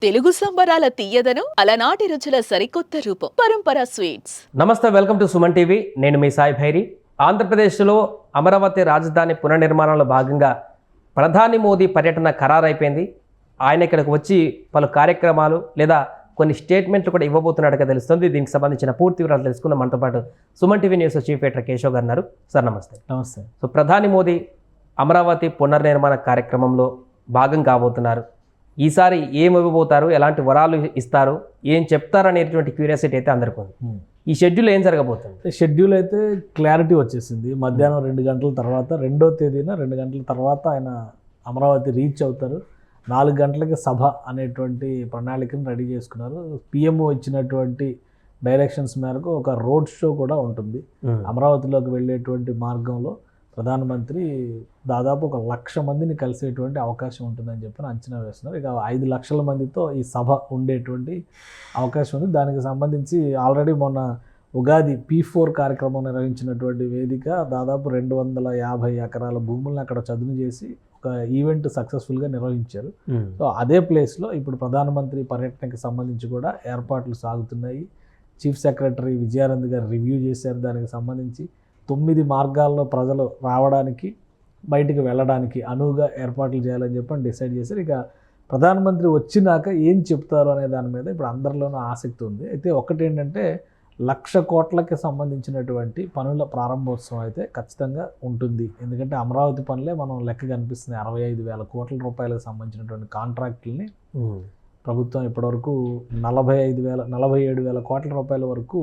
తెలుగు సంబరాల తీయదను అలనాటి రుచుల సరికొత్త రూపం పరంపర స్వీట్స్. నమస్తే, వెల్కమ్ టు సుమన్ టీవీ. నేను మీ సాయి భైరి. ఆంధ్రప్రదేశ్లో అమరావతి రాజధాని పునర్నిర్మాణంలో భాగంగా ప్రధాని మోదీ పర్యటన ఖరారైపోయింది. ఆయన ఇక్కడికి వచ్చి పలు కార్యక్రమాలు లేదా కొన్ని స్టేట్మెంట్లు కూడా ఇవ్వబోతున్నట్టుగా తెలుస్తుంది. దీనికి సంబంధించిన పూర్తి వివరాలు తెలుసుకుందాం. మనతో పాటు Suman TV news chief editor Keshav గారు ఉన్నారు. సార్ నమస్తే. నమస్తే. సో ప్రధాని మోదీ అమరావతి పునర్నిర్మాణ కార్యక్రమంలో భాగం కాబోతున్నారు. ఈసారి ఏమి ఇవ్వబోతారు, ఎలాంటి వరాలు ఇస్తారు, ఏం చెప్తారు అనేటువంటి క్యూరియాసిటీ అయితే అందరికీ ఉంది. ఈ షెడ్యూల్ ఏం జరగబోతుంది? షెడ్యూల్ అయితే క్లారిటీ వచ్చేసింది. మధ్యాహ్నం 2 గంటల తర్వాత 2వ తేదీన 2 గంటల తర్వాత ఆయన అమరావతి రీచ్ అవుతారు. 4 గంటలకి సభ అనేటువంటి ప్రణాళికను రెడీ చేసుకున్నారు. పిఎంఓ ఇచ్చినటువంటి డైరెక్షన్స్ మేరకు ఒక రోడ్ షో కూడా ఉంటుంది. అమరావతిలోకి వెళ్ళేటువంటి మార్గంలో ప్రధానమంత్రి దాదాపు 1,00,000 మందిని కలిసేటువంటి అవకాశం ఉంటుందని చెప్పి అంచనా వేస్తున్నారు. ఇక 5 లక్షల మందితో ఈ సభ ఉండేటువంటి అవకాశం ఉంది. దానికి సంబంధించి ఆల్రెడీ మొన్న ఉగాది P4 కార్యక్రమం నిర్వహించినటువంటి వేదిక దాదాపు 250 ఎకరాల భూములను అక్కడ చదును చేసి ఒక ఈవెంట్ సక్సెస్ఫుల్గా నిర్వహించారు. సో అదే ప్లేస్లో ఇప్పుడు ప్రధానమంత్రి పర్యటనకి సంబంధించి కూడా ఏర్పాట్లు సాగుతున్నాయి. చీఫ్ సెక్రటరీ విజయానంద్ గారు రివ్యూ చేశారు. దానికి సంబంధించి 9 మార్గాల్లో ప్రజలు రావడానికి బయటికి వెళ్ళడానికి అనువుగా ఏర్పాట్లు చేయాలని చెప్పి డిసైడ్ చేశారు. ఇక ప్రధానమంత్రి వచ్చినాక ఏం చెప్తారు అనే దాని మీద ఇప్పుడు అందరిలోనూ ఆసక్తి ఉంది. అయితే ఒకటి ఏంటంటే 1,00,000 కోట్లకి సంబంధించినటువంటి పనుల ప్రారంభోత్సవం అయితే ఖచ్చితంగా ఉంటుంది. ఎందుకంటే అమరావతి పనులే మనం లెక్క కనిపిస్తుంది. 65,000 కోట్ల రూపాయలకు సంబంధించినటువంటి కాంట్రాక్టుల్ని ప్రభుత్వం ఇప్పటివరకు 47,000 కోట్ల రూపాయల వరకు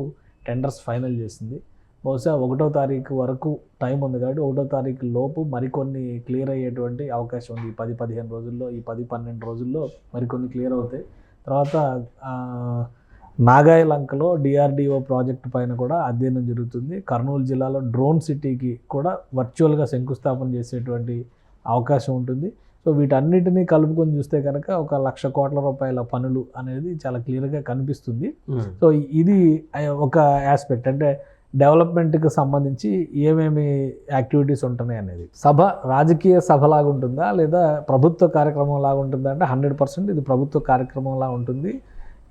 టెండర్స్ ఫైనల్ చేసింది. బహుశా 1వ తారీఖు వరకు టైం ఉంది కాబట్టి 1వ తారీఖు లోపు మరికొన్ని క్లియర్ అయ్యేటువంటి అవకాశం ఉంది. 10-15 రోజుల్లో, ఈ 10-12 రోజుల్లో మరికొన్ని క్లియర్ అవుతాయి. తర్వాత నాగాయలంకలో DRDO ప్రాజెక్టు పైన కూడా అధ్యయనం జరుగుతుంది. కర్నూలు జిల్లాలో డ్రోన్ సిటీకి కూడా వర్చువల్గా శంకుస్థాపన చేసేటువంటి అవకాశం ఉంటుంది. సో వీటన్నిటినీ కలుపుకొని చూస్తే కనుక 1,00,000 కోట్ల రూపాయల పనులు అనేది చాలా క్లియర్గా కనిపిస్తుంది. సో ఇది ఒక ఆస్పెక్ట్, అంటే డెవలప్మెంట్కి సంబంధించి ఏమేమి యాక్టివిటీస్ ఉంటున్నాయి అనేది. సభ రాజకీయ సభలాగా ఉంటుందా లేదా ప్రభుత్వ కార్యక్రమం లాగా ఉంటుందా అంటే 100% ఇది ప్రభుత్వ కార్యక్రమంలా ఉంటుంది.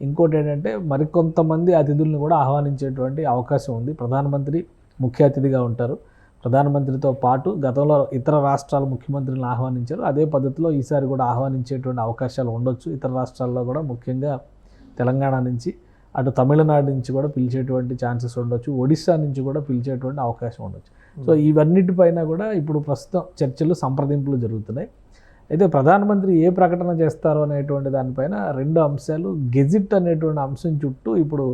ఇంకోటి ఏంటంటే మరికొంతమంది అతిథుల్ని కూడా ఆహ్వానించేటువంటి అవకాశం ఉంది. ప్రధానమంత్రి ముఖ్య అతిథిగా ఉంటారు. ప్రధానమంత్రితో పాటు గతంలో ఇతర రాష్ట్రాల ముఖ్యమంత్రులను ఆహ్వానించారు. అదే పద్ధతిలో ఈసారి కూడా ఆహ్వానించేటువంటి అవకాశాలు ఉండొచ్చు. ఇతర రాష్ట్రాల్లో కూడా ముఖ్యంగా తెలంగాణ నుంచి, అటు తమిళనాడు నుంచి కూడా పిలిచేటువంటి ఛాన్సెస్ ఉండొచ్చు. ఒడిశా నుంచి కూడా పిలిచేటువంటి అవకాశం ఉండొచ్చు. సో ఇవన్నిటిపైన కూడా ఇప్పుడు ప్రస్తుతం చర్చలు, సంప్రదింపులు జరుగుతున్నాయి. అయితే ప్రధానమంత్రి ఏ ప్రకటన చేస్తారు అనేటువంటి దానిపైన 2 అంశాలు. గెజిట్ అనేటువంటి అంశం చుట్టూ ఇప్పుడు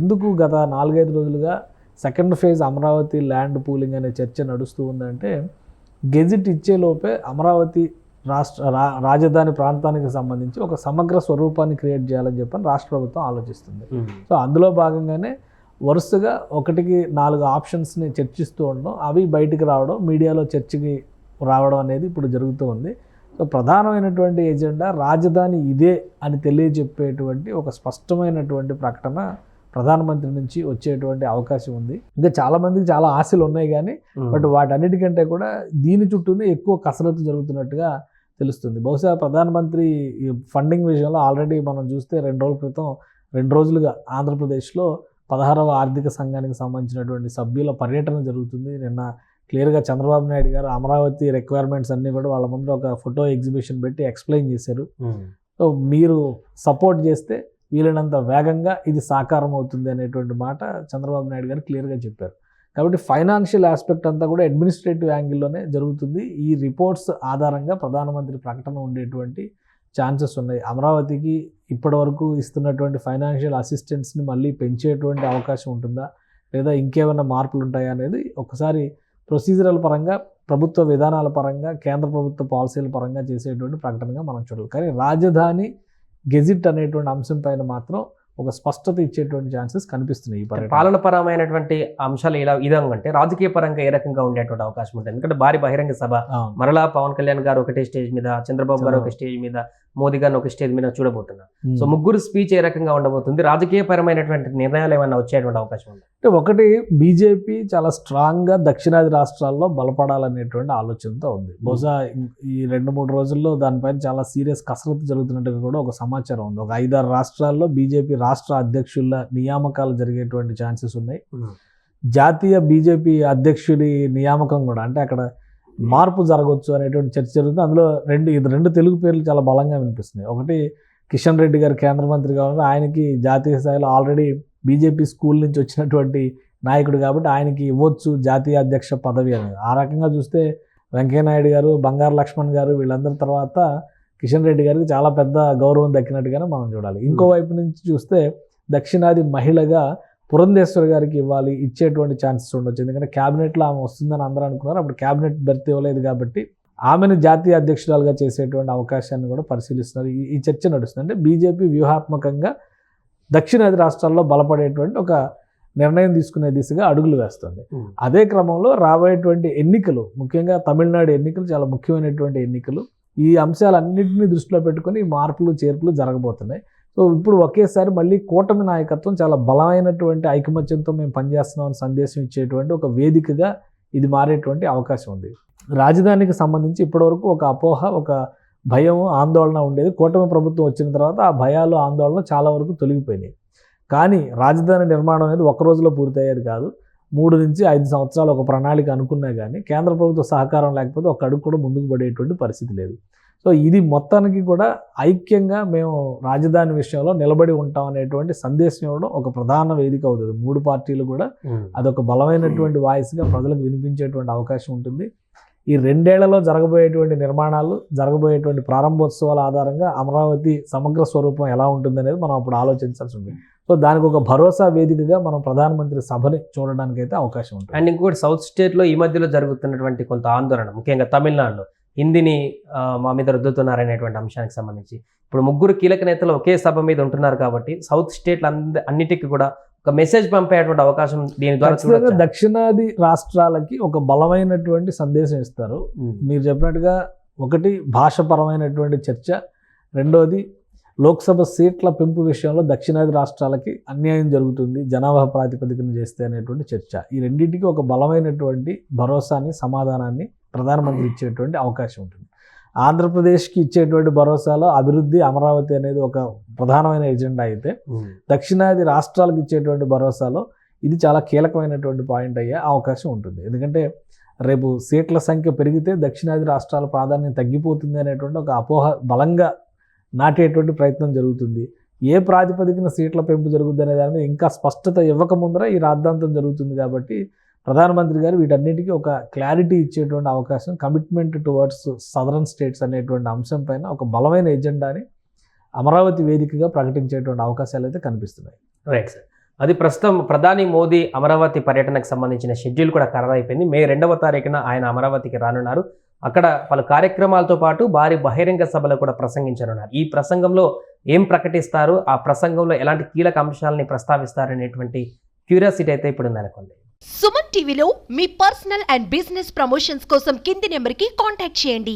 ఎందుకు గత 4-5 రోజులుగా second phase Amaravati land pooling అనే చర్చ నడుస్తూ ఉందంటే, గెజిట్ ఇచ్చేలోపే అమరావతి రాజధాని ప్రాంతానికి సంబంధించి ఒక సమగ్ర స్వరూపాన్ని క్రియేట్ చేయాలని చెప్పని రాష్ట్ర ప్రభుత్వం ఆలోచిస్తుంది. సో అందులో భాగంగానే వరుసగా 1-4 ఆప్షన్స్ని చర్చిస్తూ ఉండడం, అవి బయటికి రావడం, మీడియాలో చర్చకి రావడం అనేది ఇప్పుడు జరుగుతూ ఉంది. సో ప్రధానమైనటువంటి ఎజెండా రాజధాని ఇదే అని తెలియజెప్పేటువంటి ఒక స్పష్టమైనటువంటి ప్రకటన ప్రధానమంత్రి నుంచి వచ్చేటువంటి అవకాశం ఉంది. ఇంకా చాలామందికి చాలా ఆశలు ఉన్నాయి కానీ బట్ వాటన్నిటికంటే కూడా దీని చుట్టూనే ఎక్కువ కసరత్తు జరుగుతున్నట్టుగా తెలుస్తుంది. బహుశా ప్రధానమంత్రి ఫండింగ్ విషయంలో ఆల్రెడీ మనం చూస్తే 2 రోజుల క్రితం 2 రోజులుగా ఆంధ్రప్రదేశ్లో 16వ ఆర్థిక సంఘానికి సంబంధించినటువంటి సభ్యుల పర్యటన జరుగుతుంది. నిన్న క్లియర్గా చంద్రబాబు నాయుడు గారు అమరావతి రిక్వైర్మెంట్స్ అన్నీ కూడా వాళ్ళ ముందు ఒక ఫోటో ఎగ్జిబిషన్ పెట్టి ఎక్స్ప్లెయిన్ చేశారు. సో మీరు సపోర్ట్ చేస్తే వీలైనంత వేగంగా ఇది సాకారం అవుతుంది అనేటువంటి మాట చంద్రబాబు నాయుడు గారు క్లియర్గా చెప్పారు. కాబట్టి ఫైనాన్షియల్ ఆస్పెక్ట్ అంతా కూడా అడ్మినిస్ట్రేటివ్ యాంగిల్లోనే జరుగుతుంది. ఈ రిపోర్ట్స్ ఆధారంగా ప్రధానమంత్రి ప్రకటన ఉండేటువంటి ఛాన్సెస్ ఉన్నాయి. అమరావతికి ఇప్పటివరకు ఇస్తున్నటువంటి ఫైనాన్షియల్ అసిస్టెన్స్ని మళ్ళీ పెంచేటువంటి అవకాశం ఉంటుందా, లేదా ఇంకేమైనా మార్పులు ఉంటాయా అనేది ఒకసారి ప్రొసీజరల్ పరంగా, ప్రభుత్వ విధానాల పరంగా, కేంద్ర ప్రభుత్వ పాలసీల పరంగా చేసేటువంటి ప్రకటనగా మనం చూడాలి. కానీ రాజధాని గెజిట్ అనేటువంటి అంశం పైన మాత్రం ఒక స్పష్టత ఇచ్చేటువంటి ఛాన్సెస్ కనిపిస్తున్నాయి. పాలనపరమైనటువంటి అంశాలు ఇలా విధంగా అంటే రాజకీయ పరంగా ఏ రకంగా ఉండేటువంటి అవకాశం ఉంటుంది? ఎందుకంటే భారీ బహిరంగ సభ, మరలా పవన్ కళ్యాణ్ గారు ఒకటే స్టేజ్ మీద, చంద్రబాబు గారు ఒక స్టేజ్ మీద, మోదీ గారిని ఒక స్టేజ్ మీద చూడబోతున్నాం. సో ముగ్గురు స్పీచ్ ఏ రకంగా ఉండబోతుంది, రాజకీయపరమైనటువంటి నిర్ణయాలు ఏమైనా వచ్చేటువంటి అవకాశం ఉంది? అంటే ఒకటి, బీజేపీ చాలా స్ట్రాంగ్గా దక్షిణాది రాష్ట్రాల్లో బలపడాలనేటువంటి ఆలోచనతో ఉంది. బహుశా ఈ 2-3 రోజుల్లో దానిపైన చాలా సీరియస్ కసరత్తు జరుగుతున్నట్టుగా కూడా ఒక సమాచారం ఉంది. ఒక 5-6 రాష్ట్రాల్లో బీజేపీ రాష్ట్ర అధ్యక్షుల నియామకాలు జరిగేటువంటి ఛాన్సెస్ ఉన్నాయి. జాతీయ బీజేపీ అధ్యక్షుడి నియామకం కూడా, అంటే అక్కడ మార్పు జరగవచ్చు అనేటువంటి చర్చ జరుగుతుంది. అందులో రెండు తెలుగు పేర్లు చాలా బలంగా వినిపిస్తున్నాయి. ఒకటి, కిషన్ రెడ్డి గారు కేంద్ర మంత్రిగా ఉన్నారు. ఆయనకి జాతీయ స్థాయిలో ఆల్రెడీ బీజేపీ స్కూల్ నుంచి వచ్చినటువంటి నాయకుడు కాబట్టి ఆయనకి ఇవ్వచ్చు జాతీయ అధ్యక్ష పదవి అనేది. ఆ రకంగా చూస్తే వెంకయ్యనాయుడు గారు, బంగారు లక్ష్మణ్ గారు వీళ్ళందరి తర్వాత కిషన్ రెడ్డి గారికి చాలా పెద్ద గౌరవం దక్కినట్టుగానే మనం చూడాలి. ఇంకోవైపు నుంచి చూస్తే దక్షిణాది మహిళగా పురంధేశ్వరి గారికి ఇచ్చేటువంటి ఛాన్సెస్ ఉండొచ్చు. ఎందుకంటే క్యాబినెట్లో ఆమె వస్తుందని అందరూ అనుకున్నారు. అప్పుడు క్యాబినెట్ బెర్త్ ఇవ్వలేదు కాబట్టి ఆమెను జాతీయ అధ్యక్షురాలుగా చేసేటువంటి అవకాశాన్ని కూడా పరిశీలిస్తున్నారు. ఈ చర్చ నడుస్తుంది. అంటే బీజేపీ వ్యూహాత్మకంగా దక్షిణాది రాష్ట్రాల్లో బలపడేటువంటి ఒక నిర్ణయం తీసుకునే దిశగా అడుగులు వేస్తుంది. అదే క్రమంలో రాబోయేటువంటి ఎన్నికలు, ముఖ్యంగా తమిళనాడు ఎన్నికలు చాలా ముఖ్యమైనటువంటి ఎన్నికలు. ఈ అంశాలన్నింటినీ దృష్టిలో పెట్టుకొని మార్పులు చేర్పులు జరగబోతున్నాయి. సో ఇప్పుడు ఒకేసారి మళ్ళీ కూటమి నాయకత్వం చాలా బలమైనటువంటి ఐకమత్యంతో మేము పనిచేస్తున్నామని సందేశం ఇచ్చేటువంటి ఒక వేదికగా ఇది మారేటువంటి అవకాశం ఉంది. రాజధానికి సంబంధించి ఇప్పటివరకు ఒక అపోహ, ఒక భయం, ఆందోళన ఉండేది. కూటమి ప్రభుత్వం వచ్చిన తర్వాత ఆ భయాలు, ఆందోళన చాలా వరకు తొలగిపోయినాయి. కానీ రాజధాని నిర్మాణం అనేది ఒక రోజులో పూర్తయ్యేది కాదు. 3 నుంచి 5 సంవత్సరాలు ఒక ప్రణాళిక అనుకున్నా కానీ కేంద్ర ప్రభుత్వ సహకారం లేకపోతే ఒక అడుగు కూడా ముందుకు పడేటువంటి పరిస్థితి లేదు. సో ఇది మొత్తానికి కూడా ఐక్యంగా మేము రాజధాని విషయంలో నిలబడి ఉంటాం అనేటువంటి సందేశం ఇవ్వడం ఒక ప్రధాన వేదిక అవుతుంది. 3 పార్టీలు కూడా అదొక బలమైనటువంటి వాయిస్గా ప్రజలకు వినిపించేటువంటి అవకాశం ఉంటుంది. ఈ 2 ఏళ్లలో జరగబోయేటువంటి నిర్మాణాలు, జరగబోయేటువంటి ప్రారంభోత్సవాల ఆధారంగా అమరావతి సమగ్ర స్వరూపం ఎలా ఉంటుందనేది మనం అప్పుడు ఆలోచించాల్సి ఉంటుంది. సో దానికి ఒక భరోసా వేదికగా మనం ప్రధానమంత్రి సభని చూడడానికి అయితే అవకాశం ఉంటుంది. అండ్ ఇంకోటి, సౌత్ స్టేట్లో ఈ మధ్యలో జరుగుతున్నటువంటి కొంత ఆందోళన, ముఖ్యంగా తమిళనాడులో హిందీని మా మీద రుద్దుతున్నారనేటువంటి అంశానికి సంబంధించి ఇప్పుడు ముగ్గురు కీలక నేతలు ఒకే సభ మీద ఉంటున్నారు కాబట్టి సౌత్ స్టేట్ల అన్నిటికీ కూడా ఒక మెసేజ్ పంపేటువంటి అవకాశం దీని ద్వారా దక్షిణాది రాష్ట్రాలకి ఒక బలమైనటువంటి సందేశం ఇస్తారు. మీరు చెప్పినట్టుగా ఒకటి, భాషపరమైనటువంటి చర్చ. రెండోది, లోక్సభ సీట్ల పెంపు విషయంలో దక్షిణాది రాష్ట్రాలకి అన్యాయం జరుగుతుంది జనాభా ప్రాతిపదికన చేస్తే అనేటువంటి చర్చ. ఈ రెండింటికి ఒక బలమైనటువంటి భరోసాని, సమాధానాన్ని ప్రధానమంత్రి ఇచ్చేటువంటి అవకాశం ఉంటుంది. ఆంధ్రప్రదేశ్కి ఇచ్చేటువంటి భరోసాలో అభివృద్ధి, అమరావతి అనేది ఒక ప్రధానమైన ఎజెండా అయితే, దక్షిణాది రాష్ట్రాలకు ఇచ్చేటువంటి భరోసాలో ఇది చాలా కీలకమైనటువంటి పాయింట్ అయ్యే అవకాశం ఉంటుంది. ఎందుకంటే రేపు సీట్ల సంఖ్య పెరిగితే దక్షిణాది రాష్ట్రాల ప్రాధాన్యం తగ్గిపోతుంది అనేటువంటి ఒక అపోహ బలంగా నాటేటువంటి ప్రయత్నం జరుగుతుంది. ఏ ప్రాతిపదికన సీట్ల పెంపు జరుగుతుంది అనే దాని మీద ఇంకా స్పష్టత ఇవ్వకముందర ఈ రాద్ధాంతం జరుగుతుంది. కాబట్టి ప్రధానమంత్రి గారు వీటన్నిటికీ ఒక క్లారిటీ ఇచ్చేటువంటి అవకాశం, కమిట్మెంట్ టువర్డ్స్ సదరన్ స్టేట్స్ అనేటువంటి అంశం పైన ఒక బలమైన ఎజెండాని అమరావతి వేదికగా ప్రకటించేటువంటి అవకాశాలు అయితే కనిపిస్తున్నాయి. రైట్ సార్, అది ప్రస్తుతం ప్రధాని మోదీ అమరావతి పర్యటనకు సంబంధించిన షెడ్యూల్ కూడా ఖరారైపోయింది. మే 2వ తారీఖున ఆయన అమరావతికి రానున్నారు. అక్కడ పలు కార్యక్రమాలతో పాటు భారీ బహిరంగ సభలో కూడా ప్రసంగించనున్నారు. ఈ ప్రసంగంలో ఏం ప్రకటిస్తారు, ఆ ప్రసంగంలో ఎలాంటి కీలక అంశాలని ప్రస్తావిస్తారనేటువంటి క్యూరియాసిటీ అయితే ఇప్పుడు ఉందనుకోండి. సుమన్ టీవీలో మీ పర్సనల్ అండ్ బిజినెస్ ప్రమోషన్స్ కోసం కింది నెంబర్కి కాంటాక్ట్ చేయండి.